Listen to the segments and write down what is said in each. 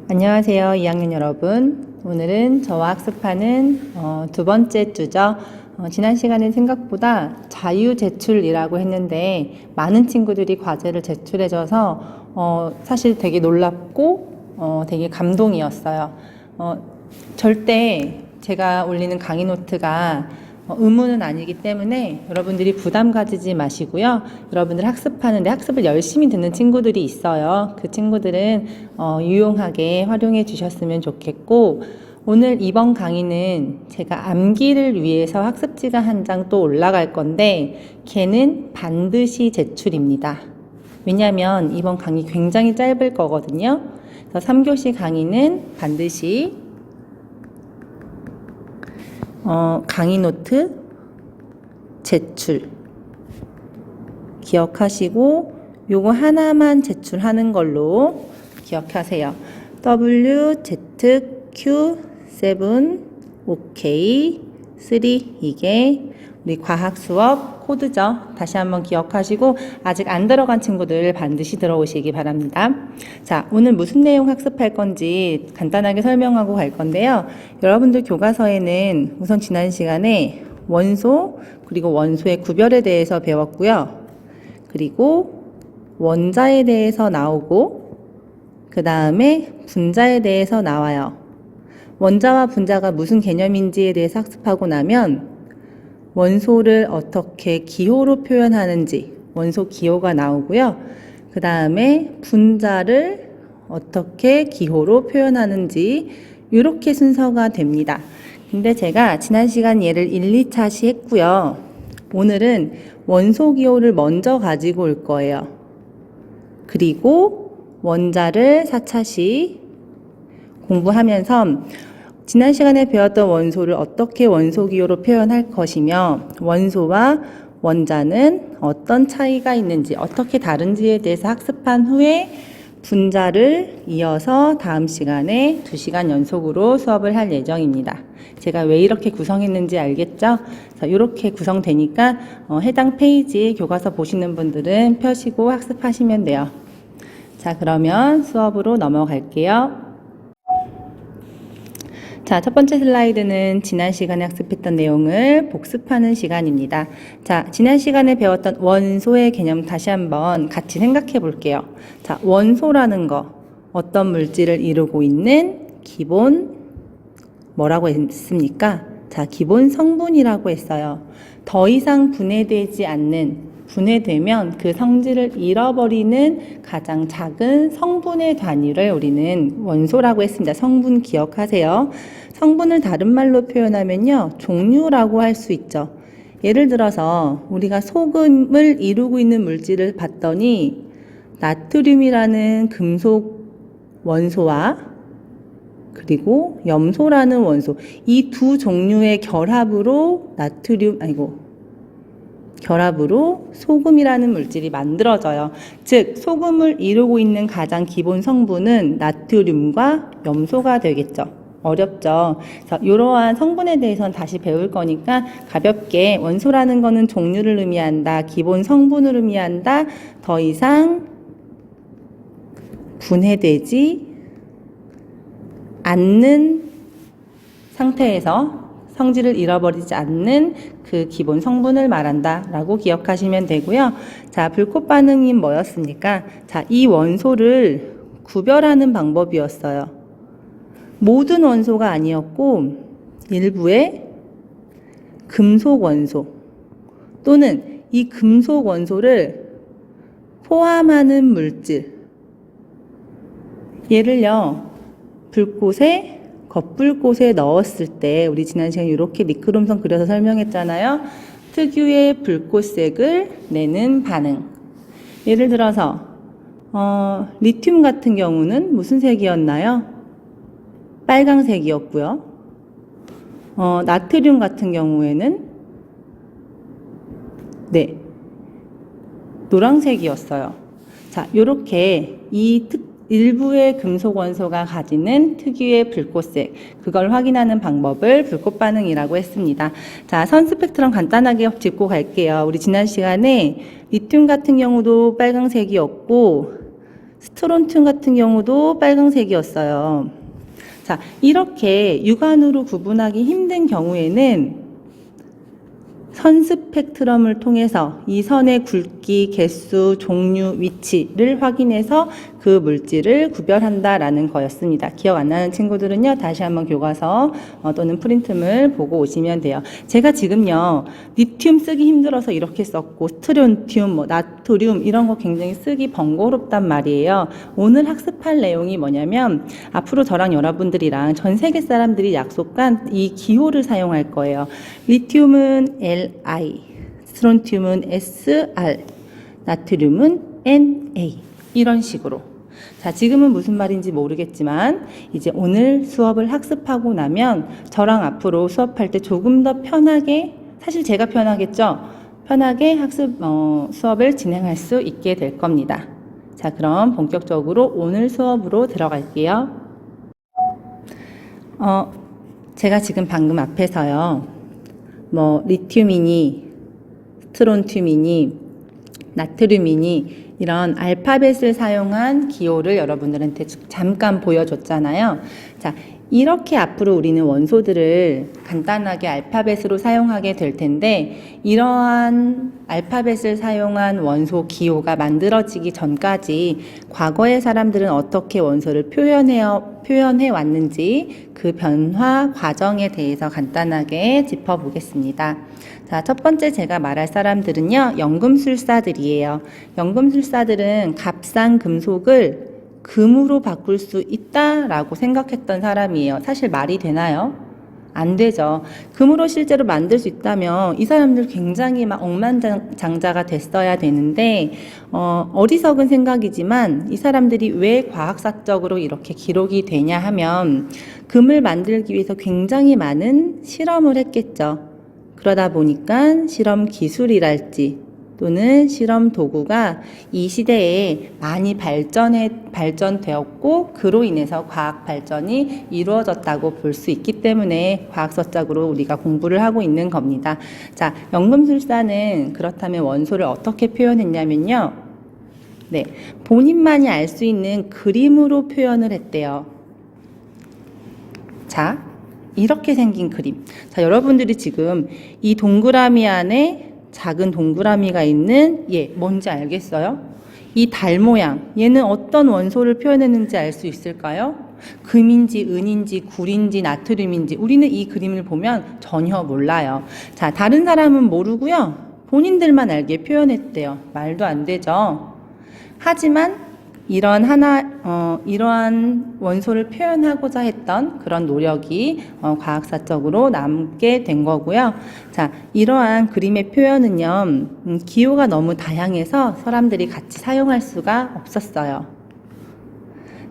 안녕하세요, 2학년 여러분. 오늘은 저와 학습하는 두 번째 주죠. 지난 시간엔 생각보다 자유제출이라고 했는데 많은 친구들이 과제를 제출해줘서 사실 되게 놀랍고 되게 감동이었어요. 절대 제가 올리는 강의 노트가 의무는 아니기 때문에 여러분들이 부담 가지지 마시고요. 여러분들 학습하는데 학습을 열심히 듣는 친구들이 있어요. 그 친구들은 유용하게 활용해 주셨으면 좋겠고, 오늘 이번 강의는 제가 암기를 위해서 학습지가 한 장 또 올라갈 건데 걔는 반드시 제출입니다. 왜냐하면 이번 강의 굉장히 짧을 거거든요. 그래서 3교시 강의는 반드시 강의 노트 제출 기억하시고 요거 하나만 제출하는 걸로 기억하세요. WZQ7 OK 3 이게 우리 과학 수업 코드죠. 다시 한번 기억하시고 아직 안 들어간 친구들 반드시 들어오시기 바랍니다. 자, 오늘 무슨 내용 학습할 건지 간단하게 설명하고 갈 건데요. 여러분들 교과서에는 우선 지난 시간에 원소 그리고 원소의 구별에 대해서 배웠고요. 그리고 원자에 대해서 나오고 그 다음에 분자에 대해서 나와요. 원자와 분자가 무슨 개념인지에 대해서 학습하고 나면 원소를 어떻게 기호로 표현하는지 원소 기호가 나오고요. 그 다음에 분자를 어떻게 기호로 표현하는지 이렇게 순서가 됩니다. 근데 제가 지난 시간 얘를 1, 2차시 했고요. 오늘은 원소 기호를 먼저 가지고 올 거예요. 그리고 원자를 4차시 공부하면서 지난 시간에 배웠던 원소를 어떻게 원소 기호로 표현할 것이며 원소와 원자는 어떤 차이가 있는지 어떻게 다른지에 대해서 학습한 후에 분자를 이어서 다음 시간에 2시간 연속으로 수업을 할 예정입니다. 제가 왜 이렇게 구성했는지 알겠죠? 이렇게 구성되니까 해당 페이지 교과서 보시는 분들은 펴시고 학습하시면 돼요. 자, 그러면 수업으로 넘어갈게요. 자, 첫 번째 슬라이드는 지난 시간에 학습했던 내용을 복습하는 시간입니다. 자, 지난 시간에 배웠던 원소의 개념 다시 한번 같이 생각해 볼게요. 자, 원소라는 거, 어떤 물질을 이루고 있는 기본 뭐라고 했습니까? 자, 기본 성분이라고 했어요. 더 이상 분해되면 그 성질을 잃어버리는 가장 작은 성분의 단위를 우리는 원소라고 했습니다. 성분 기억하세요. 성분을 다른 말로 표현하면요, 종류라고 할 수 있죠. 예를 들어서 우리가 소금을 이루고 있는 물질을 봤더니 나트륨이라는 금속 원소와 그리고 염소라는 원소, 이 두 종류의 결합으로 소금이라는 물질이 만들어져요. 즉, 소금을 이루고 있는 가장 기본 성분은 나트륨과 염소가 되겠죠. 어렵죠. 그래서 이러한 성분에 대해서는 다시 배울 거니까 가볍게 원소라는 거는 종류를 의미한다. 기본 성분을 의미한다. 더 이상 분해되지 않는 상태에서 성질을 잃어버리지 않는 그 기본 성분을 말한다 라고 기억하시면 되고요. 자, 불꽃 반응이 뭐였습니까? 자, 이 원소를 구별하는 방법이었어요. 모든 원소가 아니었고 일부의 금속 원소 또는 이 금속 원소를 포함하는 물질, 얘를요 불꽃에 겉불꽃에 넣었을 때 우리 지난 시간에 이렇게 미끄럼선 그려서 설명했잖아요. 특유의 불꽃색을 내는 반응. 예를 들어서 리튬 같은 경우는 무슨 색이었나요? 빨강색이었고요. 나트륨 같은 경우에는 노란색이었어요. 자, 요렇게 일부의 금속 원소가 가지는 특유의 불꽃색, 그걸 확인하는 방법을 불꽃 반응이라고 했습니다. 자, 선 스펙트럼 간단하게 짚고 갈게요. 우리 지난 시간에 리튬 같은 경우도 빨강색이었고 스트론튬 같은 경우도 빨강색이었어요. 자, 이렇게 육안으로 구분하기 힘든 경우에는 선 스펙트럼을 통해서 이 선의 굵기, 개수, 종류, 위치를 확인해서 그 물질을 구별한다라는 거였습니다. 기억 안 나는 친구들은요, 다시 한번 교과서 또는 프린트물 보고 오시면 돼요. 제가 지금요, 리튬 쓰기 힘들어서 이렇게 썼고, 스트론튬, 나트륨 이런 거 굉장히 쓰기 번거롭단 말이에요. 오늘 학습할 내용이 뭐냐면 앞으로 저랑 여러분들이랑 전 세계 사람들이 약속한 이 기호를 사용할 거예요. 리튬은 Li, 스트론튬은 Sr, 나트륨은 Na 이런 식으로. 자, 지금은 무슨 말인지 모르겠지만 이제 오늘 수업을 학습하고 나면 저랑 앞으로 수업할 때 조금 더 편하게, 사실 제가 편하겠죠? 편하게 수업을 진행할 수 있게 될 겁니다. 자, 그럼 본격적으로 오늘 수업으로 들어갈게요. 제가 지금 방금 앞에서요, 리튬이니, 스트론튬이니, 나트륨이니, 이런 알파벳을 사용한 기호를 여러분들한테 잠깐 보여줬잖아요. 자, 이렇게 앞으로 우리는 원소들을 간단하게 알파벳으로 사용하게 될 텐데, 이러한 알파벳을 사용한 원소 기호가 만들어지기 전까지 과거의 사람들은 어떻게 원소를 표현해 왔는지 그 변화 과정에 대해서 간단하게 짚어보겠습니다. 자, 첫 번째 제가 말할 사람들은요, 연금술사들이에요. 연금술사들은 값싼 금속을 금으로 바꿀 수 있다라고 생각했던 사람이에요. 사실 말이 되나요? 안 되죠. 금으로 실제로 만들 수 있다면 이 사람들 굉장히 막 억만장자가 됐어야 되는데, 어리석은 생각이지만 이 사람들이 왜 과학사적으로 이렇게 기록이 되냐 하면 금을 만들기 위해서 굉장히 많은 실험을 했겠죠. 그러다 보니까 실험 기술이랄지 또는 실험 도구가 이 시대에 많이 발전되었고 그로 인해서 과학 발전이 이루어졌다고 볼 수 있기 때문에 과학서적으로 우리가 공부를 하고 있는 겁니다. 자, 연금술사는 그렇다면 원소를 어떻게 표현했냐면요. 네, 본인만이 알 수 있는 그림으로 표현을 했대요. 자, 이렇게 생긴 그림. 자, 여러분들이 지금 이 동그라미 안에 작은 동그라미가 있는 뭔지 알겠어요? 이 달 모양, 얘는 어떤 원소를 표현했는지 알 수 있을까요? 금인지 은인지 구리인지 나트륨인지 우리는 이 그림을 보면 전혀 몰라요. 자, 다른 사람은 모르고요. 본인들만 알게 표현했대요. 말도 안 되죠. 하지만 이러한 원소를 표현하고자 했던 그런 노력이 과학사적으로 남게 된 거고요. 자, 이러한 그림의 표현은요, 기호가 너무 다양해서 사람들이 같이 사용할 수가 없었어요.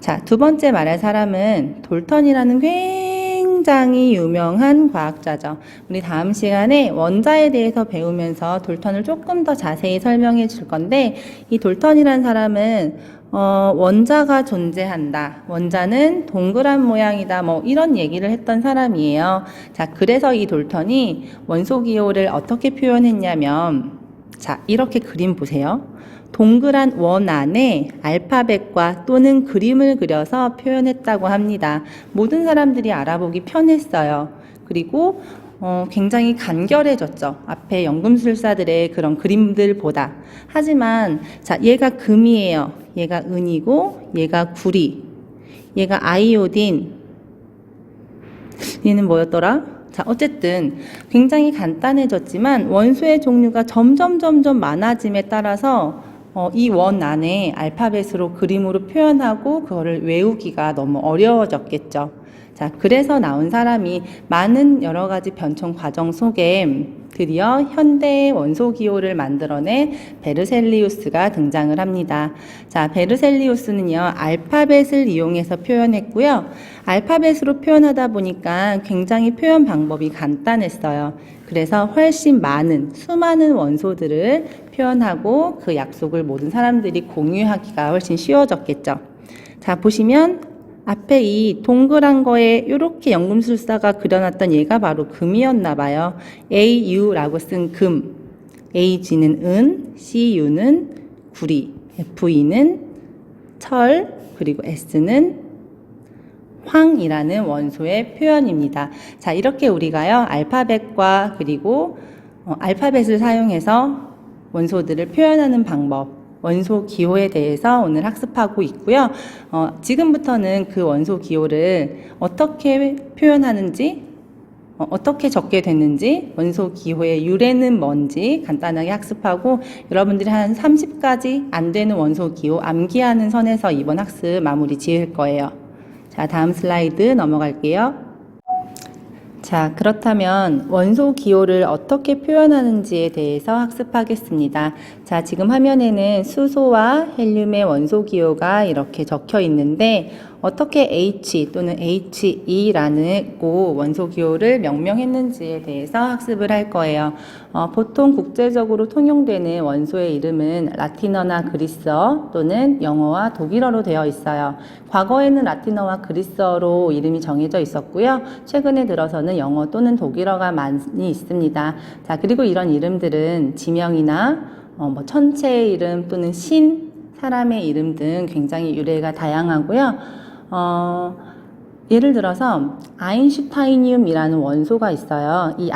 자, 두 번째 말할 사람은 돌턴이라는 굉장히 유명한 과학자죠. 우리 다음 시간에 원자에 대해서 배우면서 돌턴을 조금 더 자세히 설명해 줄 건데, 이 돌턴이라는 사람은 원자가 존재한다. 원자는 동그란 모양이다. 이런 얘기를 했던 사람이에요. 자, 그래서 이 돌턴이 원소 기호를 어떻게 표현했냐면, 자, 이렇게 그림 보세요. 동그란 원 안에 알파벳과 또는 그림을 그려서 표현했다고 합니다. 모든 사람들이 알아보기 편했어요. 그리고 굉장히 간결해졌죠. 앞에 연금술사들의 그런 그림들보다. 하지만 자, 얘가 금이에요. 얘가 은이고 얘가 구리, 얘가 아이오딘, 얘는 뭐였더라? 자, 어쨌든 굉장히 간단해졌지만 원소의 종류가 점점 많아짐에 따라서 이 원 안에 알파벳으로 그림으로 표현하고 그거를 외우기가 너무 어려워졌겠죠. 자, 그래서 나온 사람이 많은 여러 가지 변천 과정 속에 드디어 현대의 원소 기호를 만들어낸 베르셀리우스가 등장을 합니다. 자, 베르셀리우스는요, 알파벳을 이용해서 표현했고요. 알파벳으로 표현하다 보니까 굉장히 표현 방법이 간단했어요. 그래서 훨씬 수많은 원소들을 표현하고 그 약속을 모든 사람들이 공유하기가 훨씬 쉬워졌겠죠. 자, 보시면 앞에 이 동그란 거에 이렇게 연금술사가 그려놨던 얘가 바로 금이었나 봐요. AU라고 쓴 금, AG는 은, CU는 구리, FE는 철, 그리고 S는 황이라는 원소의 표현입니다. 자, 이렇게 우리가요, 알파벳과 그리고 알파벳을 사용해서 원소들을 표현하는 방법, 원소 기호에 대해서 오늘 학습하고 있고요. 지금부터는 그 원소 기호를 어떻게 표현하는지, 어떻게 적게 됐는지, 원소 기호의 유래는 뭔지 간단하게 학습하고 여러분들이 한 30가지 안 되는 원소 기호 암기하는 선에서 이번 학습 마무리 지을 거예요. 자, 다음 슬라이드 넘어갈게요. 자, 그렇다면 원소 기호를 어떻게 표현하는지에 대해서 학습하겠습니다. 자, 지금 화면에는 수소와 헬륨의 원소 기호가 이렇게 적혀 있는데 어떻게 H 또는 HE라는 원소 기호를 명명했는지에 대해서 학습을 할 거예요. 보통 국제적으로 통용되는 원소의 이름은 라틴어나 그리스어 또는 영어와 독일어로 되어 있어요. 과거에는 라틴어와 그리스어로 이름이 정해져 있었고요. 최근에 들어서는 영어 또는 독일어가 많이 있습니다. 자, 그리고 이런 이름들은 지명이나 천체의 이름 또는 신, 사람의 이름 등 굉장히 유래가 다양하고요. 예를 들어서 아인슈타이늄이라는 원소가 있어요. 이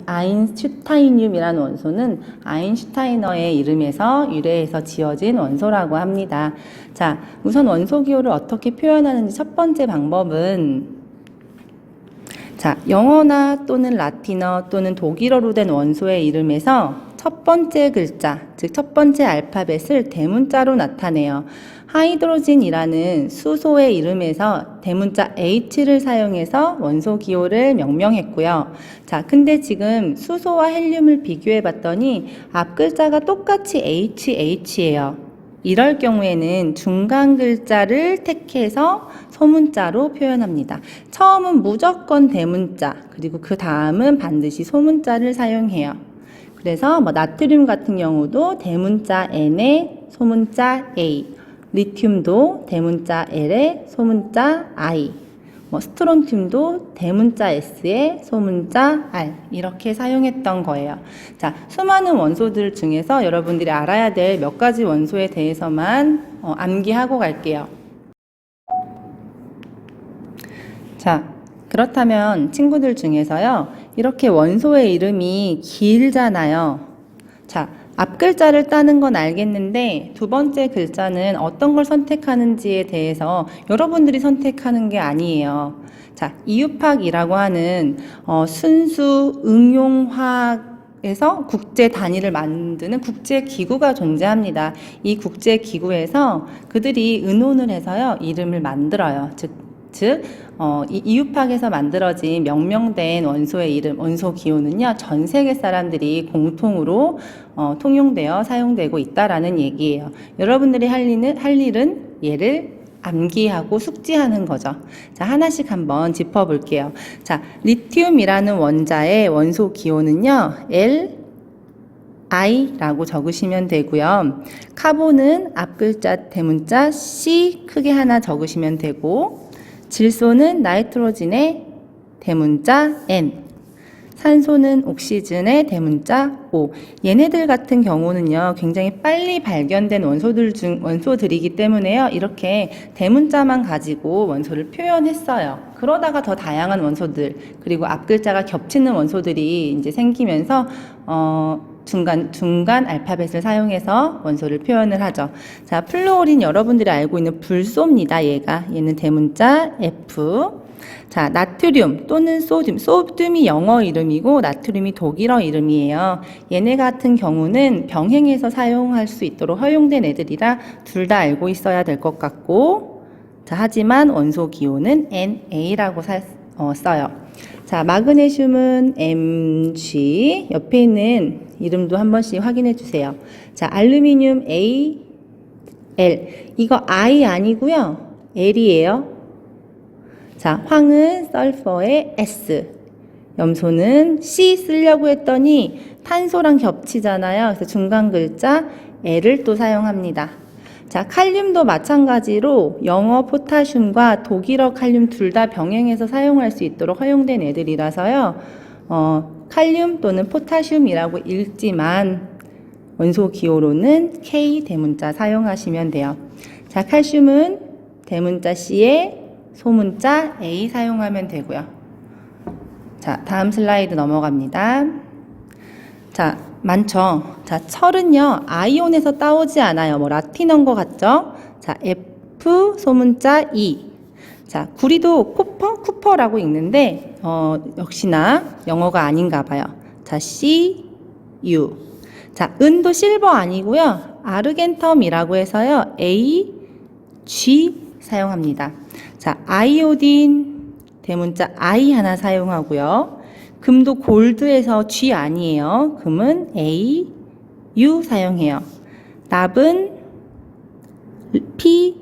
아인슈타이늄이라는 원소는 아인슈타이너의 이름에서 유래해서 지어진 원소라고 합니다. 자, 우선 원소 기호를 어떻게 표현하는지 첫 번째 방법은 자, 영어나 또는 라틴어 또는 독일어로 된 원소의 이름에서 첫 번째 글자, 즉 첫 번째 알파벳을 대문자로 나타내요. 하이드로진이라는 수소의 이름에서 대문자 H를 사용해서 원소 기호를 명명했고요. 자, 근데 지금 수소와 헬륨을 비교해 봤더니 앞 글자가 똑같이 HH예요. 이럴 경우에는 중간 글자를 택해서 소문자로 표현합니다. 처음은 무조건 대문자, 그리고 그 다음은 반드시 소문자를 사용해요. 그래서 나트륨 같은 경우도 대문자 N에 소문자 A, 리튬도 대문자 L에 소문자 I, 스트론튬도 대문자 S에 소문자 R 이렇게 사용했던 거예요. 자, 수많은 원소들 중에서 여러분들이 알아야 될 몇 가지 원소에 대해서만 암기하고 갈게요. 자, 그렇다면 친구들 중에서요, 이렇게 원소의 이름이 길잖아요. 자, 앞 글자를 따는 건 알겠는데 두 번째 글자는 어떤 걸 선택하는지에 대해서 여러분들이 선택하는 게 아니에요. 자, 이유팍이라고 하는 순수 응용화학에서 국제 단위를 만드는 국제기구가 존재합니다. 이 국제기구에서 그들이 의논을 해서요, 이름을 만들어요. 즉, 이유팍에서 만들어진 명명된 원소의 이름, 원소 기호는요, 전 세계 사람들이 공통으로 통용되어 사용되고 있다라는 얘기예요. 여러분들이 할 일은 얘를 암기하고 숙지하는 거죠. 자, 하나씩 한번 짚어볼게요. 자, 리튬이라는 원자의 원소 기호는요, Li라고 적으시면 되고요. 카본은 앞 글자 대문자 C 크게 하나 적으시면 되고, 질소는 나이트로진의 대문자 N, 산소는 옥시즌의 대문자 O. 얘네들 같은 경우는요, 굉장히 빨리 발견된 원소들이기 때문에요, 이렇게 대문자만 가지고 원소를 표현했어요. 그러다가 더 다양한 원소들, 그리고 앞 글자가 겹치는 원소들이 이제 생기면서 중간 알파벳을 사용해서 원소를 표현을 하죠. 자, 플루오린 여러분들이 알고 있는 불소입니다. 얘는 대문자 F. 자, 나트륨 또는 소듐. 소듐이 영어 이름이고 나트륨이 독일어 이름이에요. 얘네 같은 경우는 병행해서 사용할 수 있도록 허용된 애들이라 둘 다 알고 있어야 될 것 같고, 자, 하지만 원소 기호는 NA라고 써요. 자, 마그네슘은 Mg, 옆에 있는 이름도 한 번씩 확인해 주세요. 자, 알루미늄 A, L. 이거 I 아니고요, L이에요. 자, 황은 설퍼의 S. 염소는 C 쓰려고 했더니 탄소랑 겹치잖아요. 그래서 중간 글자 L을 또 사용합니다. 자, 칼륨도 마찬가지로 영어 포타슘과 독일어 칼륨 둘 다 병행해서 사용할 수 있도록 허용된 애들이라서요, 칼륨 또는 포타슘이라고 읽지만 원소 기호로는 K 대문자 사용하시면 돼요. 자, 자, 칼슘은 대문자 C에 소문자 A 사용하면 되고요. 자, 다음 슬라이드 넘어갑니다. 자, 많죠? 자, 철은요, 아이온에서 따오지 않아요. 뭐, 라틴어인 것 같죠? 자, F 소문자 E. 자, 구리도 쿠퍼라고 읽는데, 역시나 영어가 아닌가 봐요. 자, C, U. 자, 은도 실버 아니고요. 아르겐텀이라고 해서요. A, G 사용합니다. 자, 아이오딘 대문자 I 하나 사용하고요. 금도 골드에서 G 아니에요. 금은 A, U 사용해요. 납은 P,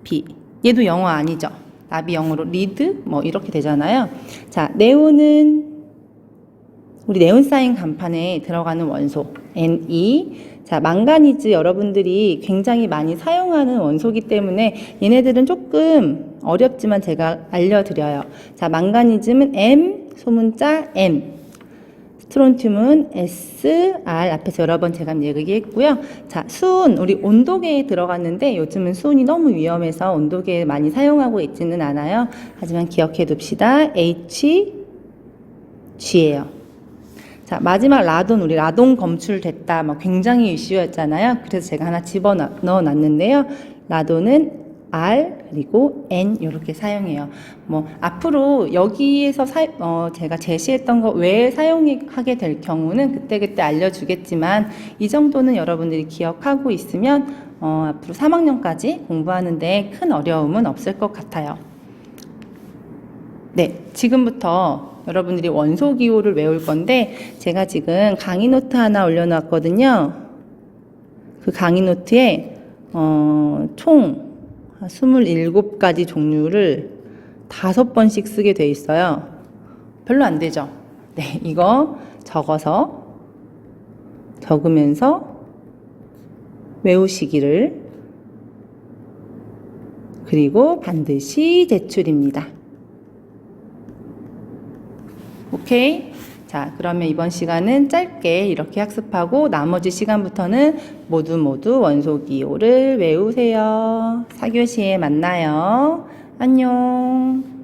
B. 얘도 영어 아니죠. 납이 영어로 리드 뭐 이렇게 되잖아요. 자, 네온은 우리 네온사인 간판에 들어가는 원소 Ne. 자, 망가니즈 여러분들이 굉장히 많이 사용하는 원소이기 때문에 얘네들은 조금 어렵지만 제가 알려드려요. 자, 망가니즘은 M 소문자 M, 스트론튬은 SR 앞에서 여러 번 제가 얘기했고요. 자, 수은 우리 온도계에 들어갔는데 요즘은 수은이 너무 위험해서 온도계에 많이 사용하고 있지는 않아요. 하지만 기억해 둡시다. HG예요. 자, 마지막 라돈, 우리 라돈 검출됐다. 막 굉장히 이슈였잖아요. 그래서 제가 하나 집어넣어 놨는데요. 라돈은 R 그리고 N 이렇게 사용해요. 뭐 앞으로 여기에서 제가 제시했던 거 외에 사용하게 될 경우는 그때그때 알려주겠지만 이 정도는 여러분들이 기억하고 있으면 앞으로 3학년까지 공부하는데 큰 어려움은 없을 것 같아요. 네, 지금부터 여러분들이 원소 기호를 외울 건데 제가 지금 강의 노트 하나 올려놨거든요. 그 강의 노트에 총 27가지 종류를 5번씩 쓰게 돼 있어요. 별로 안 되죠? 네, 이거 적으면서 외우시기를. 그리고 반드시 제출입니다. 오케이? 자, 그러면 이번 시간은 짧게 이렇게 학습하고 나머지 시간부터는 모두 원소 기호를 외우세요. 4교시에 만나요. 안녕.